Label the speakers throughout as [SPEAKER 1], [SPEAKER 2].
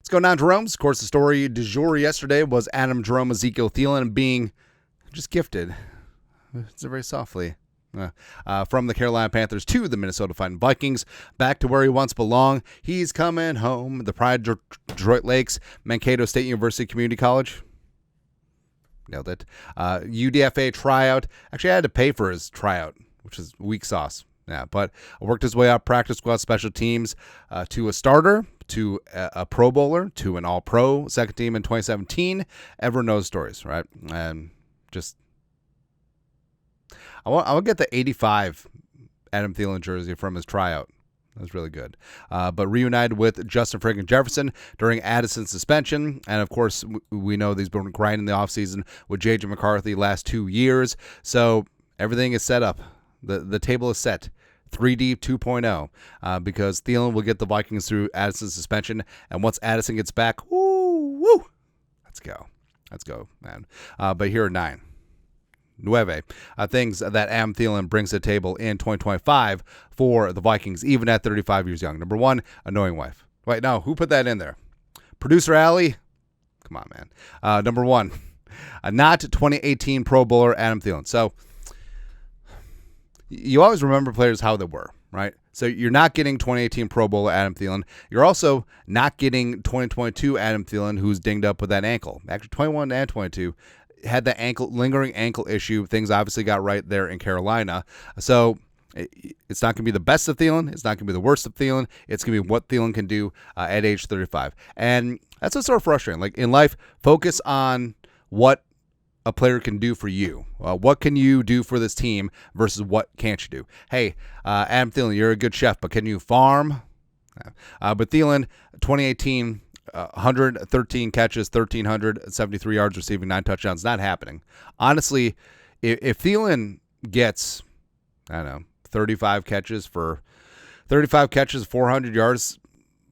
[SPEAKER 1] Let's go down to Jerome's. Of course, the story du jour yesterday was Adam Jerome, Ezekiel Thielen being just gifted, it's very softly, from the Carolina Panthers to the Minnesota Fighting Vikings, back to where he once belonged. He's coming home. The pride of Detroit Lakes, Mankato State University Community College. Nailed it. UDFA tryout. Actually, I had to pay for his tryout, which is weak sauce. Yeah, but worked his way up, practice squad, special teams, to a starter, to a Pro Bowler, to an All-Pro, second team in 2017. Everyone knows stories, right? And just, I want to get the 85 Adam Thielen jersey from his tryout. That was really good. But reunited with Justin friggin' Jefferson during Addison's suspension. And, of course, we know he's been grinding the offseason with J.J. McCarthy last 2 years. So everything is set up. The table is set. 3D 2.0 because Thielen will get the Vikings through Addison's suspension. And once Addison gets back, woo, let's go, man. But here are 9. 9 things that Adam Thielen brings to the table in 2025 for the Vikings, even at 35 years young. Number 1, annoying wife. Wait, no, who put that in there? Producer Allie? Come on, man. Number 1, a not 2018 Pro Bowler Adam Thielen. So you always remember players how they were, right? So you're not getting 2018 Pro Bowler Adam Thielen. You're also not getting 2022 Adam Thielen, who's dinged up with that ankle. Actually, 21 and 22 had that lingering ankle issue. Things obviously got right there in Carolina. So it's not going to be the best of Thielen. It's not going to be the worst of Thielen. It's going to be what Thielen can do at age 35. And that's what's sort of frustrating. Like in life, focus on what a player can do for you. What can you do for this team versus what can't you do? Hey, Adam Thielen, you're a good chef, but can you farm? But Thielen, 2018, 113 catches, 1,373 yards receiving, 9 touchdowns. Not happening. Honestly, if Thielen gets, 35 catches, 400 yards,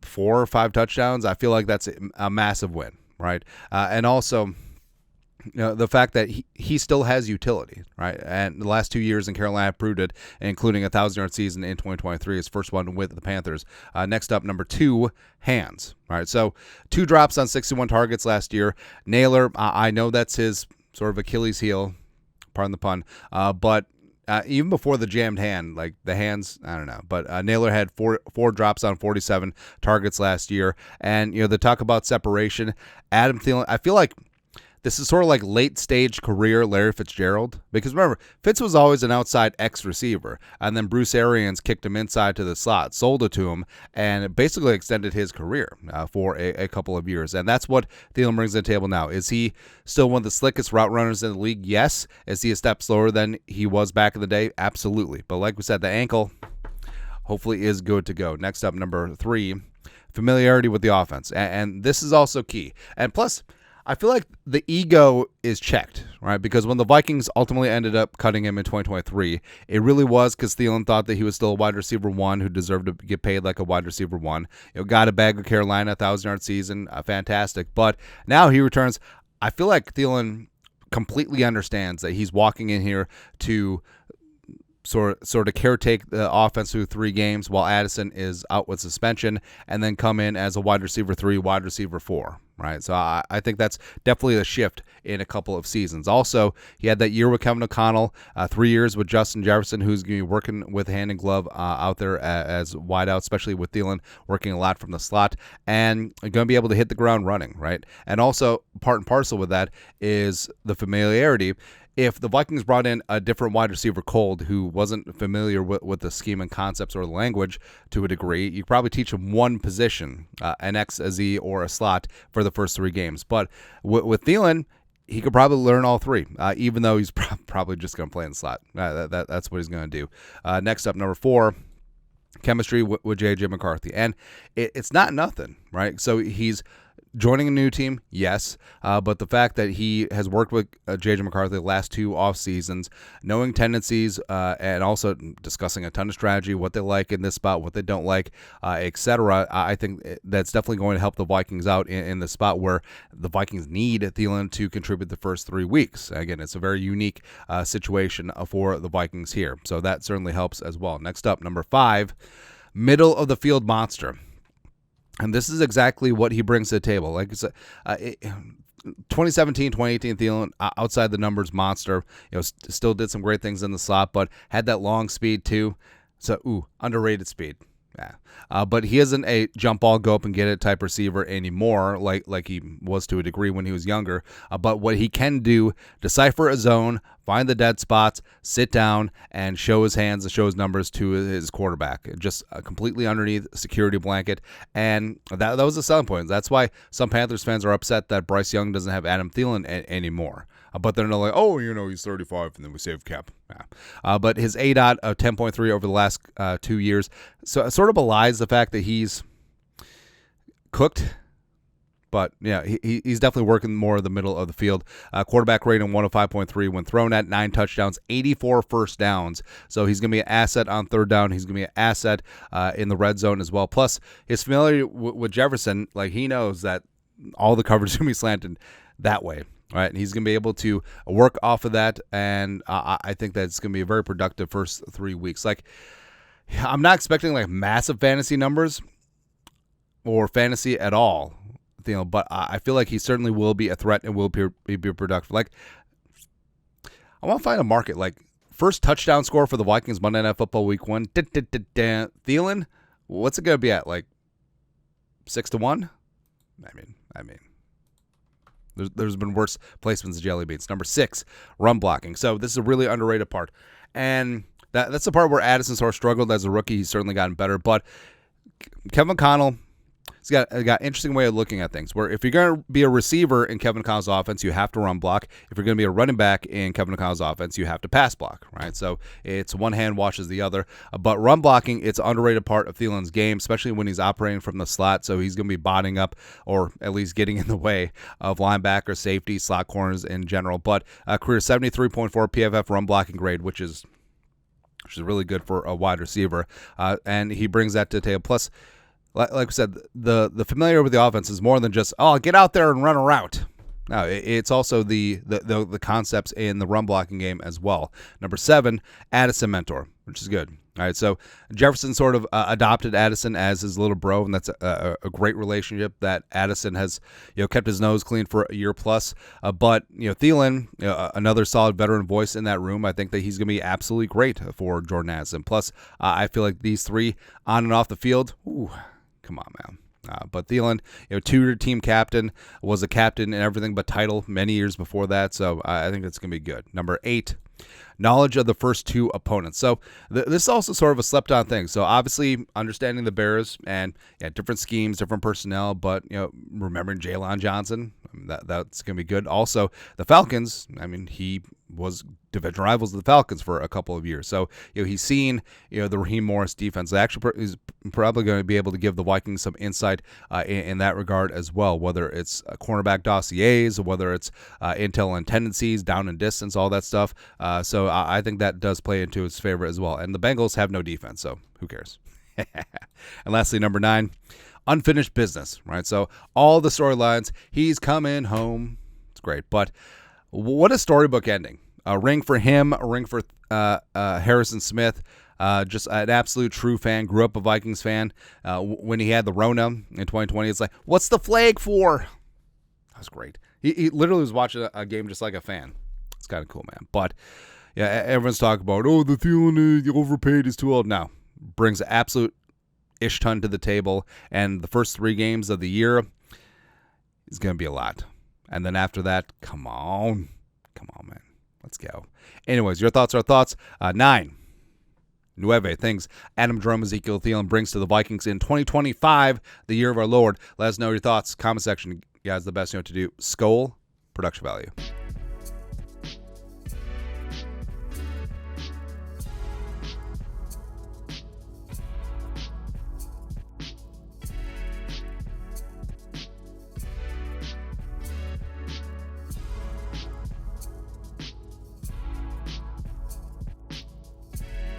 [SPEAKER 1] 4 or 5 touchdowns, I feel like that's a massive win, right? And also, the fact that he still has utility, right? And the last 2 years in Carolina proved it, including a 1,000-yard season in 2023, his first one with the Panthers. Next up, number 2, hands, right? So 2 drops on 61 targets last year. Naylor, I know that's his sort of Achilles heel, pardon the pun, but even before the jammed hand, like the hands, I don't know. But Naylor had four drops on 47 targets last year. And, the talk about separation, Adam Thielen, I feel like this is sort of like late-stage career Larry Fitzgerald. Because remember, Fitz was always an outside X receiver. And then Bruce Arians kicked him inside to the slot, sold it to him, and basically extended his career for a couple of years. And that's what Thielen brings to the table now. Is he still one of the slickest route runners in the league? Yes. Is he a step slower than he was back in the day? Absolutely. But like we said, the ankle hopefully is good to go. Next up, number 3, familiarity with the offense. And this is also key. And plus, I feel like the ego is checked, right? Because when the Vikings ultimately ended up cutting him in 2023, it really was because Thielen thought that he was still a wide receiver 1 who deserved to get paid like a wide receiver 1. Got a bag with Carolina, 1,000-yard season, fantastic. But now he returns. I feel like Thielen completely understands that he's walking in here to sort of caretake the offense through 3 games while Addison is out with suspension, and then come in as a wide receiver 3, wide receiver 4. Right, so I think that's definitely a shift in a couple of seasons. Also, he had that year with Kevin O'Connell, 3 years with Justin Jefferson, who's going to be working with hand and glove out there as wideout, especially with Thielen working a lot from the slot, and going to be able to hit the ground running, right? And also, part and parcel with that is the familiarity. If the Vikings brought in a different wide receiver cold who wasn't familiar with the scheme and concepts or the language to a degree, you'd probably teach him one position, an X, a Z, or a slot for the first 3 games. But with Thielen, he could probably learn all 3, even though he's probably just going to play in the slot. That's what he's going to do. Next up, number 4, chemistry with J.J. McCarthy. And it's not nothing, right? So he's joining a new team, yes, but the fact that he has worked with J.J. McCarthy the last 2 off seasons, knowing tendencies, and also discussing a ton of strategy, what they like in this spot, what they don't like, etc. I think that's definitely going to help the Vikings out in the spot where the Vikings need Thielen to contribute the first 3 weeks. Again, it's a very unique situation for the Vikings here, so that certainly helps as well. Next up, number 5, middle of the field monster. And this is exactly what he brings to the table. Like it's 2017, 2018, Thielen, outside the numbers monster. Still did some great things in the slot, but had that long speed too. So, underrated speed. Yeah. But he isn't a jump ball, go up and get it type receiver anymore, like he was to a degree when he was younger. But what he can do, decipher a zone, find the dead spots, sit down, and show his hands and show his numbers to his quarterback. Just completely underneath a security blanket. And that was a selling point. That's why some Panthers fans are upset that Bryce Young doesn't have Adam Thielen anymore. But they're not like, he's 35 and then we save cap. Yeah. But his ADOT of 10.3 over the last 2 years so sort of belies the fact that he's cooked. But, yeah, he's definitely working more of the middle of the field. Quarterback rating 105.3 when thrown at 9 touchdowns, 84 first downs. So he's going to be an asset on third down. He's going to be an asset in the red zone as well. Plus, his familiarity with Jefferson, like he knows that all the coverage is going to be slanted that way. All right, and he's going to be able to work off of that, and I think that it's going to be a very productive first 3 weeks. Like, I'm not expecting like massive fantasy numbers or fantasy at all, but I feel like he certainly will be a threat and will be productive. Like, I want to find a market. Like, first touchdown score for the Vikings Monday Night Football Week 1. Thielen, what's it going to be at? Like 6-1? I mean. There's been worse placements of jelly beans. Number 6, run blocking. So this is a really underrated part. And that's the part where Addison sort of struggled as a rookie. He's certainly gotten better. But Kevin Connell, he's got an interesting way of looking at things, where if you're going to be a receiver in Kevin Connell's offense, you have to run block. If you're going to be a running back in Kevin Connell's offense, you have to pass block, right? So it's one hand washes the other. But run blocking, it's an underrated part of Thielen's game, especially when he's operating from the slot. So he's going to be botting up or at least getting in the way of linebacker, safety, slot corners in general. But career 73.4 PFF run blocking grade, which is really good for a wide receiver. And he brings that to the table. Plus, like I said, the familiarity with the offense is more than just, get out there and run a route. No, it's also the concepts in the run blocking game as well. Number 7, Addison mentor, which is good. All right, so Jefferson sort of adopted Addison as his little bro, and that's a great relationship that Addison has kept his nose clean for a year plus. But Thielen, another solid veteran voice in that room. I think that he's going to be absolutely great for Jordan Addison. Plus, I feel like these three on and off the field, come on, man. But Thielen, 2-year team captain, was a captain and everything but title many years before that. So I think that's going to be good. Number 8, knowledge of the first 2 opponents. So this is also sort of a slept-on thing. So obviously understanding the Bears and different schemes, different personnel, but remembering Jalen Johnson, that's going to be good. Also, the Falcons, he was division rivals of the Falcons for a couple of years. So, he's seen, the Raheem Morris defense. Actually, is probably going to be able to give the Vikings some insight in that regard as well, whether it's cornerback dossiers, or whether it's intel and tendencies, down and distance, all that stuff. So I think that does play into his favor as well. And the Bengals have no defense, so who cares? And lastly, number 9, unfinished business, right? So all the storylines, he's coming home. It's great. But what a storybook ending. A ring for him, a ring for Harrison Smith. Just an absolute true fan. Grew up a Vikings fan. When he had the Rona in 2020, it's like, what's the flag for? That was great. He literally was watching a game just like a fan. It's kind of cool, man. But everyone's talking about, the Thielen overpaid, is too old. No, brings an absolute ish ton to the table. And the first 3 games of the year is going to be a lot. And then after that, come on, man. Let's go. Anyways, your thoughts are thoughts. 9. Nueve things Adam Jerome Ezekiel Thielen brings to the Vikings in 2025, the year of our Lord. Let us know your thoughts. Comment section. You guys, the best you know what to do. Skol, production value.